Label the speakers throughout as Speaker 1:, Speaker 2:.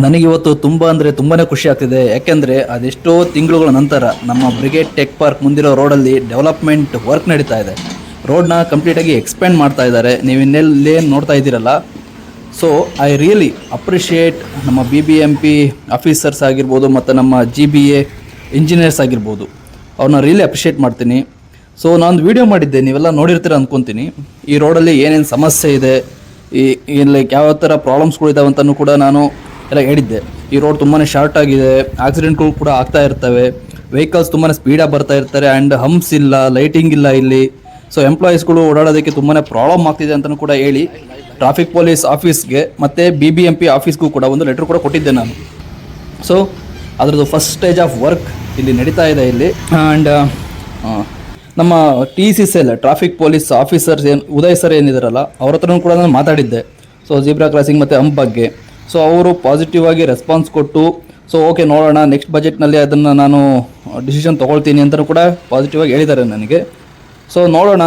Speaker 1: ನನಗಿವತ್ತು ತುಂಬ ಅಂದರೆ ತುಂಬಾ ಖುಷಿ ಆಗ್ತಿದೆ. ಯಾಕೆಂದರೆ ಅದೆಷ್ಟೋ ತಿಂಗಳುಗಳ ನಂತರ ನಮ್ಮ ಬ್ರಿಗೇಡ್ ಟೆಕ್ ಪಾರ್ಕ್ ಮುಂದಿರೋ ರೋಡಲ್ಲಿ ಡೆವಲಪ್ಮೆಂಟ್ ವರ್ಕ್ ನಡೀತಾ ಇದೆ. ರೋಡ್ನ ಕಂಪ್ಲೀಟಾಗಿ ಎಕ್ಸ್ಪ್ಯಾಂಡ್ ಮಾಡ್ತಾ ಇದ್ದಾರೆ. ನೀವು ಇನ್ನೆಲ್ಲೇನು ನೋಡ್ತಾ ಇದ್ದೀರಲ್ಲ. ಸೊ ಐ ರಿಯಲಿ ಅಪ್ರಿಷಿಯೇಟ್ ನಮ್ಮ BBMP ಆಫೀಸರ್ಸ್ ಆಗಿರ್ಬೋದು ಮತ್ತು ನಮ್ಮ GBA ಇಂಜಿನಿಯರ್ಸ್ ಆಗಿರ್ಬೋದು, ಅವ್ರನ್ನ ರಿಯಲಿ ಅಪ್ರಿಷಿಯೇಟ್ ಮಾಡ್ತೀನಿ. ಸೊ ನಾನೊಂದು ವೀಡಿಯೋ ಮಾಡಿದ್ದೆ, ನೀವೆಲ್ಲ ನೋಡಿರ್ತೀರ ಅಂದ್ಕೊತೀನಿ. ಈ ರೋಡಲ್ಲಿ ಏನೇನು ಸಮಸ್ಯೆ ಇದೆ, ಲೈಕ್ ಯಾವ ಥರ ಪ್ರಾಬ್ಲಮ್ಸ್ಗಳಿದ್ದಾವೆ ಅಂತಲೂ ಕೂಡ ನಾನು ಎಲ್ಲ ಹೇಳಿದ್ದೆ. ಈ ರೋಡ್ ತುಂಬಾ ಶಾರ್ಟ್ ಆಗಿದೆ, ಆಕ್ಸಿಡೆಂಟ್ಗಳು ಕೂಡ ಆಗ್ತಾ ಇರ್ತವೆ, ವೆಹಿಕಲ್ಸ್ ತುಂಬಾ ಸ್ಪೀಡಾಗಿ ಬರ್ತಾ ಇರ್ತಾರೆ, ಆ್ಯಂಡ್ ಹಂಪ್ಸ್ ಇಲ್ಲ, ಲೈಟಿಂಗ್ ಇಲ್ಲ ಇಲ್ಲಿ. ಸೊ ಎಂಪ್ಲಾಯೀಸ್ಗಳು ಓಡಾಡೋದಕ್ಕೆ ತುಂಬಾ ಪ್ರಾಬ್ಲಮ್ ಆಗ್ತಿದೆ ಅಂತಲೂ ಕೂಡ ಹೇಳಿ ಟ್ರಾಫಿಕ್ ಪೊಲೀಸ್ ಆಫೀಸ್ಗೆ ಮತ್ತು BBMP ಆಫೀಸ್ಗೂ ಕೂಡ ಒಂದು ಲೆಟ್ರ್ ಕೂಡ ಕೊಟ್ಟಿದ್ದೆ ನಾನು. ಸೊ ಅದರದ್ದು ಫಸ್ಟ್ ಸ್ಟೇಜ್ ಆಫ್ ವರ್ಕ್ ಇಲ್ಲಿ ನಡೀತಾ ಇದೆ ಇಲ್ಲಿ. ಆ್ಯಂಡ್ ನಮ್ಮ TCCL traffic police officers Uday sir ಏನಿದಾರಲ್ಲ, ಅವ್ರ ಹತ್ರನೂ ಕೂಡ ನಾನು ಮಾತಾಡಿದ್ದೆ. ಸೊ ಜೀಬ್ರಾ ಕ್ರಾಸಿಂಗ್ ಮತ್ತು ಹಂಪ್ ಬಗ್ಗೆ. ಸೊ ಅವರು ಪಾಸಿಟಿವ್ ಆಗಿ ರೆಸ್ಪಾನ್ಸ್ ಕೊಟ್ಟು, ಸೊ ಓಕೆ ನೋಡೋಣ, ನೆಕ್ಸ್ಟ್ ಬಜೆಟ್ನಲ್ಲಿ ಅದನ್ನು ನಾನು ಡಿಸಿಷನ್ ತೊಗೊಳ್ತೀನಿ ಅಂತಲೂ ಕೂಡ ಪಾಸಿಟಿವ್ ಆಗಿ ಹೇಳಿದ್ದಾರೆ ನನಗೆ. ಸೊ ನೋಡೋಣ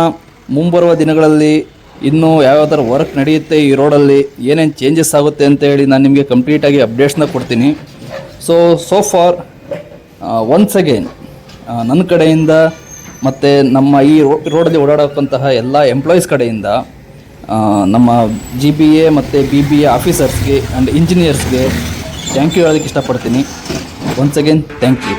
Speaker 1: ಮುಂಬರುವ ದಿನಗಳಲ್ಲಿ ಇನ್ನೂ ಯಾವ್ಯಾವ ಥರ ವರ್ಕ್ ನಡೆಯುತ್ತೆ, ಈ ರೋಡಲ್ಲಿ ಏನೇನು ಚೇಂಜಸ್ ಆಗುತ್ತೆ ಅಂತೇಳಿ ನಾನು ನಿಮಗೆ ಕಂಪ್ಲೀಟಾಗಿ ಅಪ್ಡೇಟ್ಸ್ನ ಕೊಡ್ತೀನಿ. ಸೊ ಫಾರ್ ಒನ್ಸ್ ಅಗೇನ್ ನನ್ನ ಕಡೆಯಿಂದ ಮತ್ತು ನಮ್ಮ ಈ ರೋಡಲ್ಲಿ ಓಡಾಡೋಕ್ಕಂತಹ ಎಲ್ಲ ಎಂಪ್ಲಾಯೀಸ್ ಕಡೆಯಿಂದ ನಮ್ಮ GBA ಮತ್ತು BBA ಆಫೀಸರ್ಸ್ಗೆ ಆ್ಯಂಡ್ ಇಂಜಿನಿಯರ್ಸ್ಗೆ ಥ್ಯಾಂಕ್ ಯು ಹೇಳೋದಕ್ಕೆ ಇಷ್ಟಪಡ್ತೀನಿ. Once again thank you.